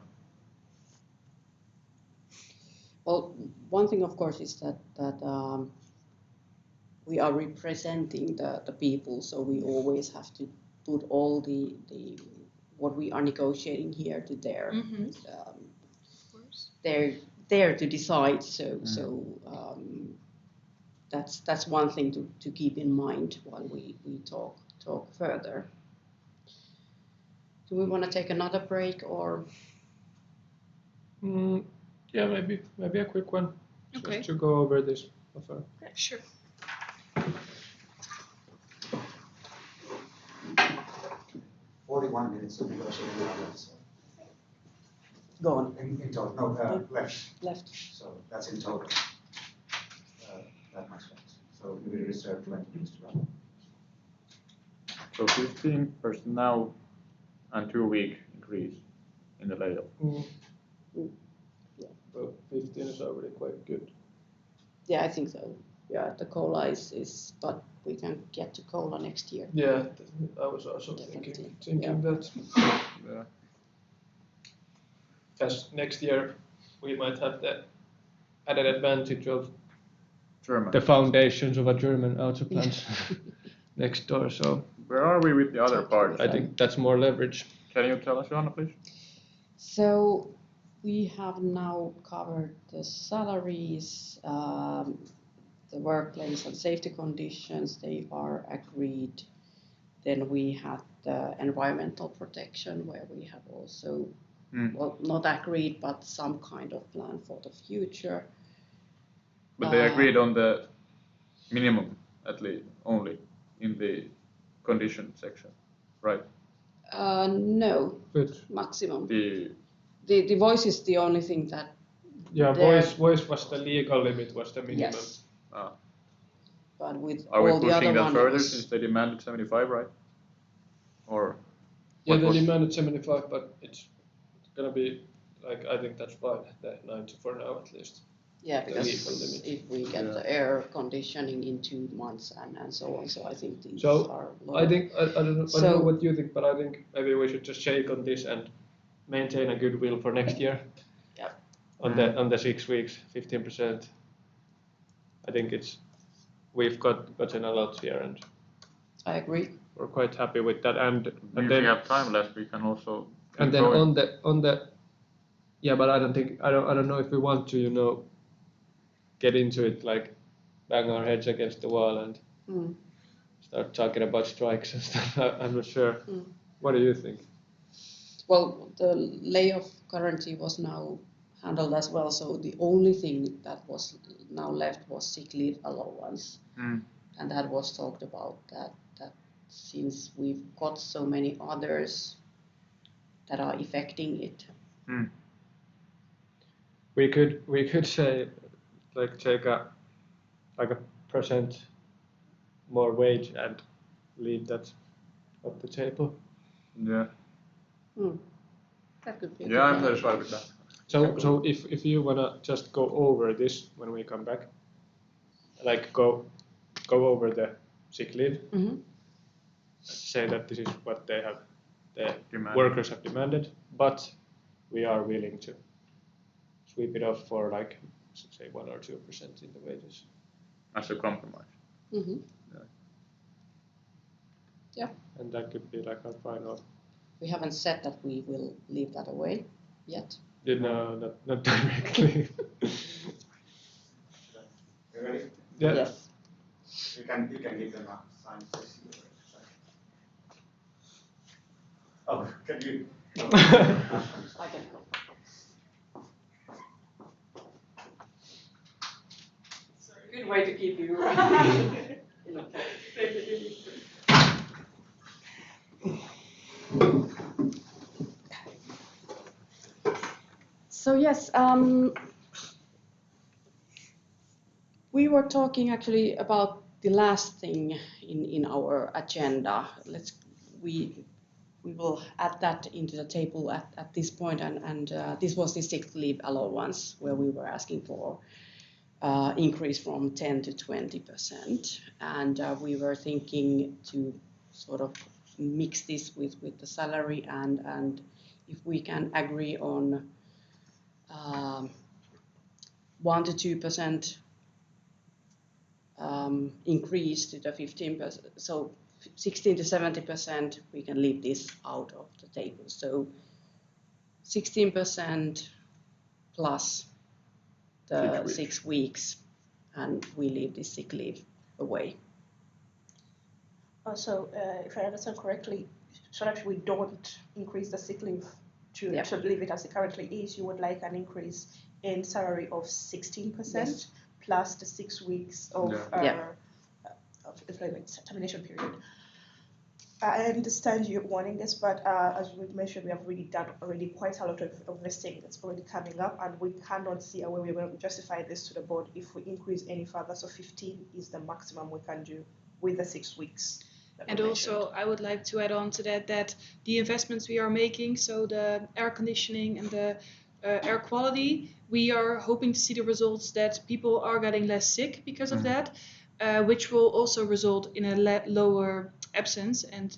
Well, one thing, of course, is that we are representing the people, so we always have to put all the what we are negotiating here to their Of course. they're there to decide. So that's one thing to keep in mind while we talk further. Do we want to take another break or? Yeah, maybe a quick one. Okay. Just to go over this offer. Yeah, sure. 41 minutes of negotiating hours. Go on. In total, no, left. Left. So that's in total. That much left. So we will reserve 20 minutes to run. So 15% now and 2-week increase in the layoff. Well, 15 is already quite good. Yeah, I think so. yeah, the COLA is, but we can get to COLA next year. Yeah, I was also Definitely, thinking that. Yeah. Because next year we might have the added advantage of German. the foundations of a German auto plant next door. So Where are we with the other part? I think that's more leverage. Can you tell us, Johanna, please? So we have now covered the salaries, the workplace and safety conditions, they are agreed. Then we had the environmental protection where we have also, well, not agreed, but some kind of plan for the future. But they agreed on the minimum, at least, only in the condition section, right? No, Good. maximum. The The voice is the only thing that, Yeah, There- voice was the legal limit, was the minimum. yes, ah. but with Are we all the pushing other that one further was, since they demanded 75, right? Or Yeah, what they was- demanded 75, but it's gonna be like, I think that's fine, the 90 for now at least. yeah, the legal because limit. if we get Yeah. the air conditioning in 2 months and so on, so I think these So, are. I think, I don't know So- what you think, but I think maybe we should just shake on this and maintain a goodwill for next year. Yeah. On the 6 weeks, 15%. I think we've gotten a lot here and I agree. we're quite happy with that. And if then we have time left, we can also. keep and then going. on the yeah, but I don't know if we want to get into it, like bang our heads against the wall and start talking about strikes and stuff. I'm not sure. What do you think? Well, the layoff currently was now handled as well, so the only thing that was now left was sick leave allowance. And that was talked about that since we've got so many others that are affecting it. We could say, like, take a percent more wage and leave that off the table. Yeah. That could be. Yeah, I'm satisfied with that. So if you wanna just go over this when we come back, like go over the sick leave, say that this is what the Demanded. workers have demanded, but we are willing to sweep it off for, like, say 1 or 2% in the wages. As a compromise. Yeah. And that could be like our final. We haven't said that we will leave that away yet. No, not directly. You ready? Yeah. Yes. You can give them a sign. Oh, can you? I can go. Good way to keep you. So yes, we were talking actually about the last thing in our agenda. We will add that into the table at this point, and this was the sick leave allowance where we were asking for increase from 10 to 20%, and we were thinking to sort of mix this with the salary, and if we can agree on 1 to 2% increase to the 15%, so 16 to 70%, we can leave this out of the table. So 16% plus the 6 weeks, and we leave this sick leave away. So, if I understand correctly, so that we don't increase the sick leave to leave it as it currently is, you would like an increase in salary of 16% Yes. plus the 6 weeks of of employment termination period. I understand you wanting this, but as we mentioned, we have done quite a lot of investing that's already coming up, and we cannot see a way we're going to justify this to the board if we increase any further. So 15 is the maximum we can do with the 6 weeks. And also, I would like to add on to that the investments we are making, so the air conditioning and the air quality, we are hoping to see the results that people are getting less sick because of that, which will also result in a lower absence and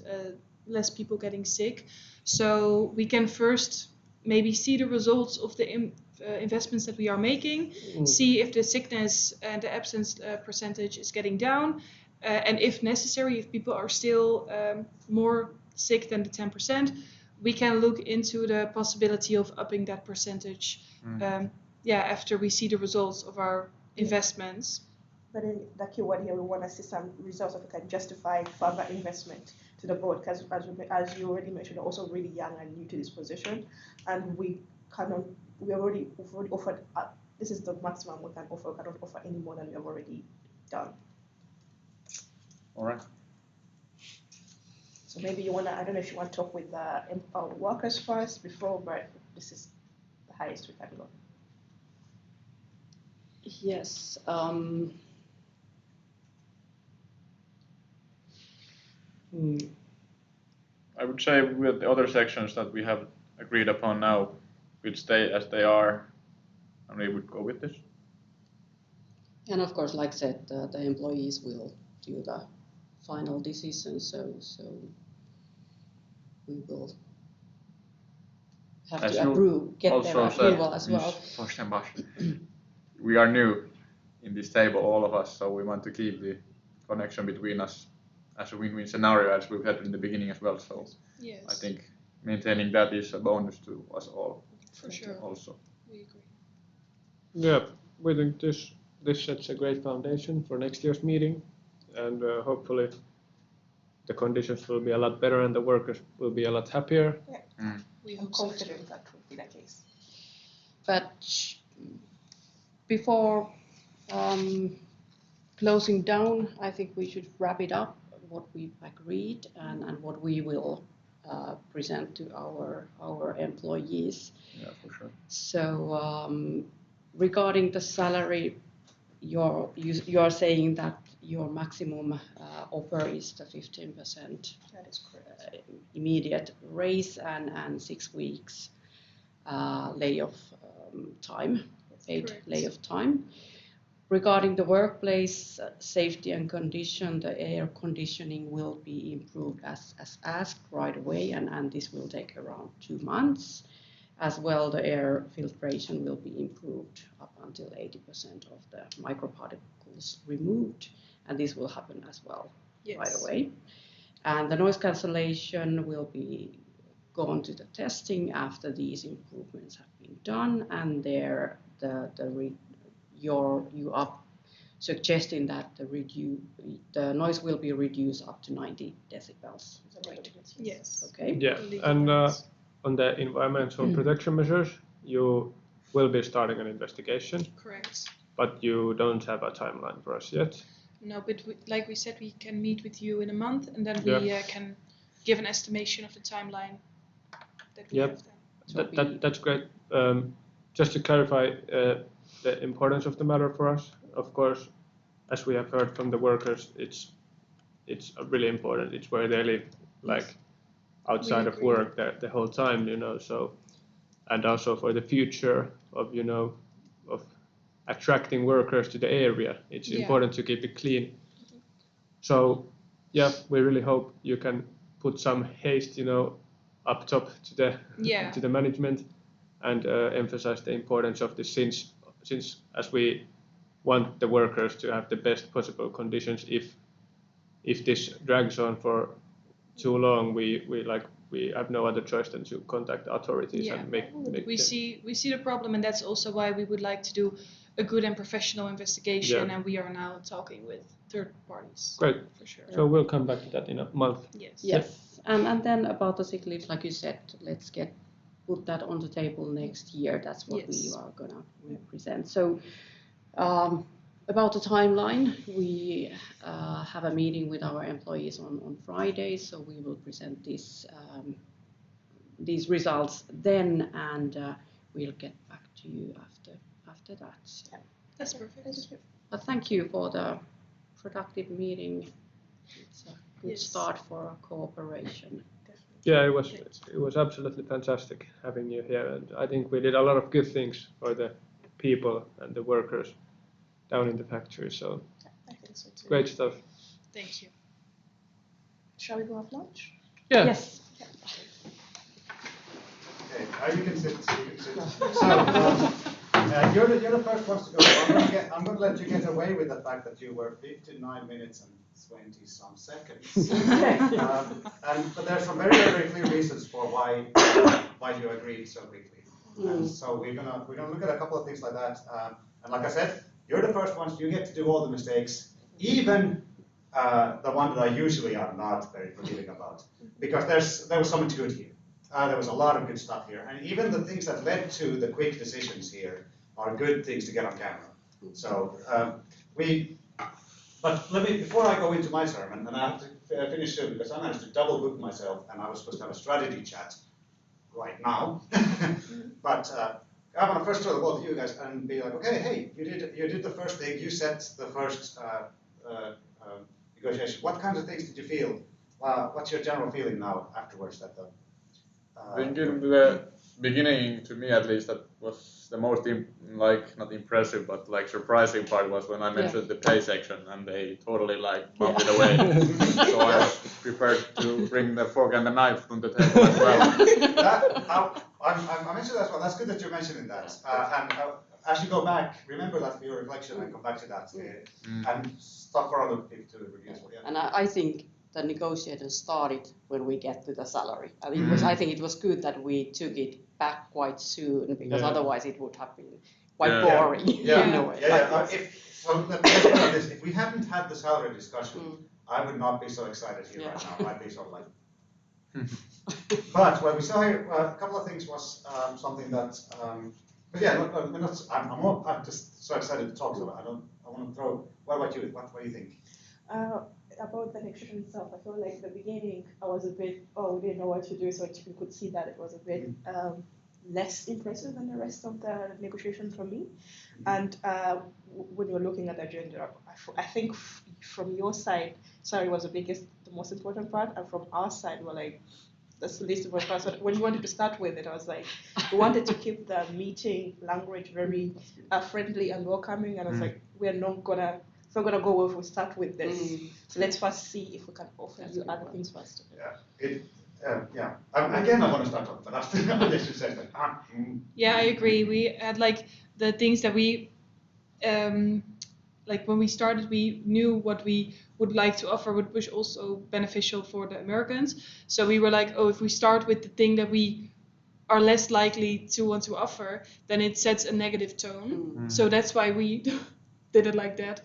less people getting sick. So we can first maybe see the results of the investments that we are making, see if the sickness and the absence percentage is getting down, and if necessary, if people are still more sick than the 10%, we can look into the possibility of upping that percentage. After we see the results of our investments. But in the keyword here, we want to see some results that can justify further investment to the board, because as you already mentioned, we're also really young and new to this position, and we've already offered. This is the maximum we can offer. We cannot offer any more than we have already done. All right. So maybe you wanna. I don't know if you want to talk with the workers first before, but this is the highest we can go. Yes. I would say with the other sections that we have agreed upon now, we'd stay as they are, and we would go with this. And of course, like I said, the employees will do the final decision, so we will have As to you get their also approval said, as well. Ms. Forstenbach, we are new in this table, all of us, so we want to keep the connection between us as a win-win scenario, as we've had in the beginning as well. So Yes. I think maintaining that is a bonus to us all. For sure. Also. We agree. Yeah, we think this sets a great foundation for next year's meeting, and hopefully the conditions will be a lot better and the workers will be a lot happier. We I'm hope so. confident that will be the case. But before closing down, I think we should wrap it up, what we've agreed and what we will present to our employees. Yeah, for sure. So regarding the salary, you are saying that your maximum offer is the 15% That is correct. immediate raise and 6 weeks layoff time, paid Correct. layoff time. Regarding the workplace safety and condition, the air conditioning will be improved as asked right away, and this will take around 2 months. As well, the air filtration will be improved up until 80% of the microparticles removed, and this will happen as well right away. And the noise cancellation will be gone to the testing after these improvements have been done, and there you are suggesting that the noise will be reduced up to 90 decibels. Right. Yes. Okay. Yeah, and on the environmental protection measures, you will be starting an investigation, Correct. but you don't have a timeline for us yet. No, but like we said, we can meet with you in a month, and then we can give an estimation of the timeline that we have then. That's great. Just to clarify the importance of the matter for us, of course, as we have heard from the workers, it's really important. It's where they live, like outside of work the whole time, so, and also for the future of, of attracting workers to the area. It's important to keep it clean. So, yeah, we really hope you can put some haste, up top to the management and emphasize the importance of this since as we want the workers to have the best possible conditions. If this drags on for too long, we have no other choice than to contact the authorities and make we see the problem, and that's also why we would like to do a good and professional investigation, and we are now talking with third parties. Great. For sure. So we'll come back to that in a month. Yes. And then about the sick leave, like you said, let's put that on the table next year. That's what we are gonna present. So about the timeline, we have a meeting with our employees on Friday, so we will present these results then, and we'll get back to you after that. Yeah. That's perfect. But thank you for the productive meeting. It's a good start for our cooperation. Definitely. Yeah, it was absolutely fantastic having you here, and I think we did a lot of good things for the people and the workers down in the factory. So I think so too. great stuff. Thank you. Shall we go have lunch? Yeah. Yes. Okay, you can sit. You can sit. So, you're the first ones to go. I'm going to let you get away with the fact that you were 59 minutes and 20-some seconds. But there's some very, very clear reasons for why you agreed so quickly. And so we're gonna look at a couple of things like that. And like I said, you're the first ones. You get to do all the mistakes, even the one that I usually am not very forgiving about, because there was so much good here. There was a lot of good stuff here, and even the things that led to the quick decisions here are good things to get on camera. So but let me, before I go into my sermon, and I have to finish soon because I managed to double book myself, and I was supposed to have a strategy chat right now. But I want to first throw the ball to you guys and be like, okay, hey, you did the first thing, you set the first negotiation. What kinds of things did you feel? What's your general feeling now afterwards? That I think in the beginning, to me at least, that was the most not impressive, but like surprising part was when I mentioned the pay section, and they totally like bumped it away. So I was prepared to bring the fork and the knife from the table as well. I mentioned that as well. That's good that you're mentioning that. And as you go back, remember that for your reflection and come back to that. And stuff for other people to review as well. Yeah. And I think the negotiations started when we get to the salary. I think it was good that we took it back quite soon, because otherwise it would have been quite boring in a way. So let me put it this: if we hadn't had the salary discussion, I would not be so excited here right now. I'd be sort of like. But what we saw here, a couple of things was something that. But yeah, I'm just so excited to talk. So I want to throw. What about you? What do you think? About the negotiation itself, I feel like in the beginning I was a bit, we didn't know what to do, so you could see that it was a bit less impressive than the rest of the negotiation for me. And when you're looking at the agenda, I think from your side, sorry, was the most important part, and from our side, we're like, that's the least important part. So when you wanted to start with it, I was like, we wanted to keep the meeting language very friendly and welcoming, and I was like, we're not gonna. So I'm gonna go if we start with this. So let's first see if we can offer you other things first. Yeah. Again, I want to start talking, but after this, you said that. Yeah, I agree. We had like the things that we, like when we started, we knew what we would like to offer, which was also beneficial for the Americans. So we were like, if we start with the thing that we are less likely to want to offer, then it sets a negative tone. So that's why we did it like that.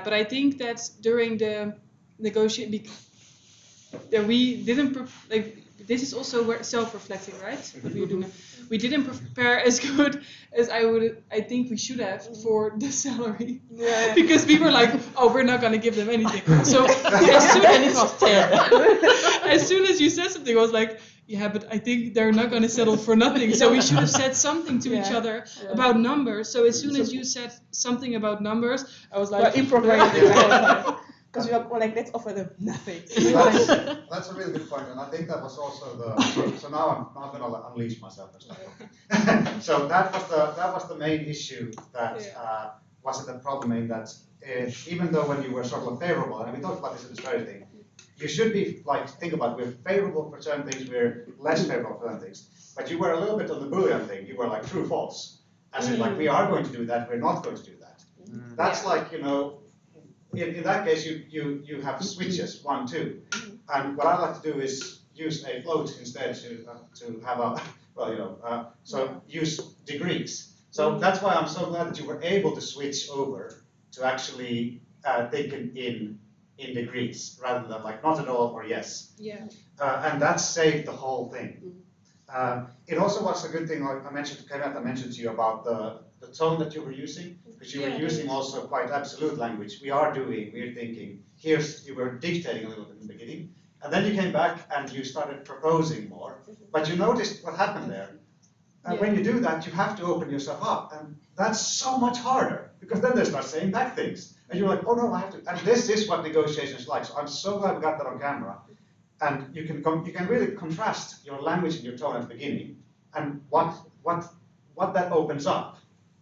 But I think that during the negotiation, that we didn't this is also self-reflecting, right? We didn't prepare as good as I think we should have for the salary, because we were like, we're not gonna give them anything. So as soon as you said something, I was like, but I think they're not going to settle for nothing. So we should have said something to each other about numbers. So as soon as you said something about numbers, I was like, improvising. Because we were like, let's offer them nothing. That's a really good point, and I think that was also so now I'm going to unleash myself and start. So that was the main issue that was the problem in that even though when you were sort of favorable, and we talked about this in the strategy thing, you should be like, think about, we're favorable for certain things, we're less favorable for certain things. But you were a little bit on the Boolean thing. You were like true, false. As in like, we are going to do that, we're not going to do that. That's like, in that case, you have switches, 1, 2. And what I like to do is use a float instead to have use degrees. So that's why I'm so glad that you were able to switch over to actually thinking in degrees rather than like not at all or yes. And that saved the whole thing. It also was a good thing, like I mentioned to you about the tone that you were using, because you were using also quite absolute language. We're thinking, you were dictating a little bit in the beginning, and then you came back and you started proposing more, but you noticed what happened there. And when you do that, you have to open yourself up, and that's so much harder, because then they start saying back things. And you're like, oh no, I have to, and this is what negotiation is like. So I'm so glad we got that on camera. And you can really contrast your language and your tone at the beginning, and what that opens up,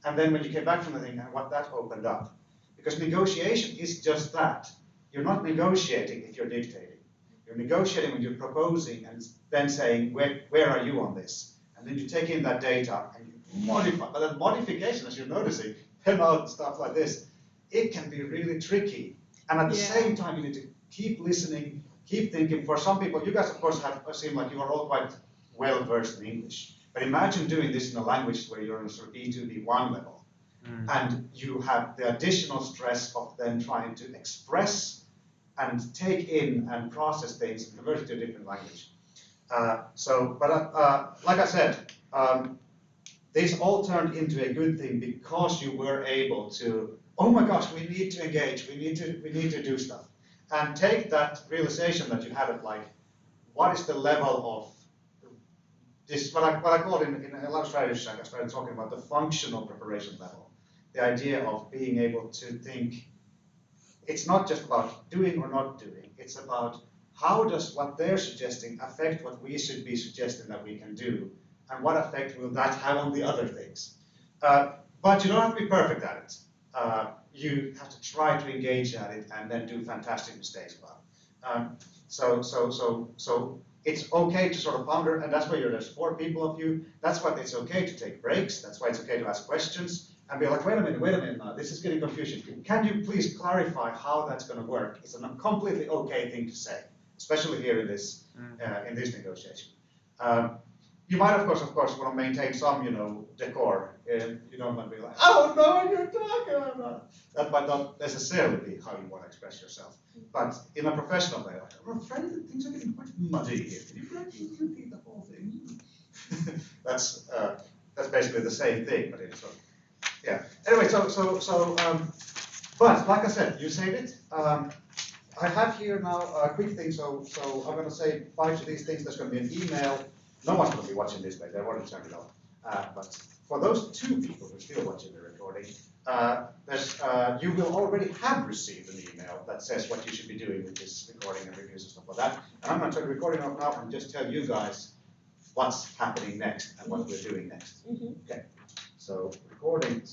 and then when you get back from the thing, and what that opened up. Because negotiation is just that. You're not negotiating if you're dictating. You're negotiating when you're proposing and then saying, where are you on this? And then you take in that data and you modify. But that modification, as you're noticing, pen out stuff like this, it can be really tricky. And at the same time, you need to keep listening, keep thinking. For some people, you guys, of course, seem like you are all quite well versed in English. But imagine doing this in a language where you're on a sort of B2, B1 level. And you have the additional stress of then trying to express and take in and process things and convert it to a different language. Like I said, this all turned into a good thing because you were able to, oh my gosh, we need to engage, we need to do stuff. And take that realization that you had of like, what is the level of this, what I call in a lot of strategies, I started talking about the functional preparation level. The idea of being able to think, it's not just about doing or not doing, it's about how does what they're suggesting affect what we should be suggesting that we can do, and what effect will that have on the other things. But you don't have to be perfect at it. You have to try to engage at it and then do fantastic mistakes about it. So it's okay to sort of ponder, and that's why there's 4 people of you. That's why it's okay to take breaks. That's why it's okay to ask questions and be like, wait a minute now, this is getting confusing. Can you please clarify how that's going to work? It's a completely okay thing to say, especially here in this negotiation. You might, of course, want to maintain some, decor. You don't want to be like, oh no, you're talking about. That might not necessarily be how you want to express yourself. But in a professional way, like, I'm afraid that things are getting quite muddy here. Can you repeat the whole thing? That's basically the same thing, but it's yeah. Anyway, but like I said, you said it. I have here now a quick thing, so I'm going to say bye to these things. There's going to be an email. No one's going to be watching this later. They've already turned it off. But for those 2 people who are still watching the recording, you will already have received an email that says what you should be doing with this recording and reviews and stuff like that. And I'm going to turn the recording off now and just tell you guys what's happening next and what we're doing next. Okay. So recording.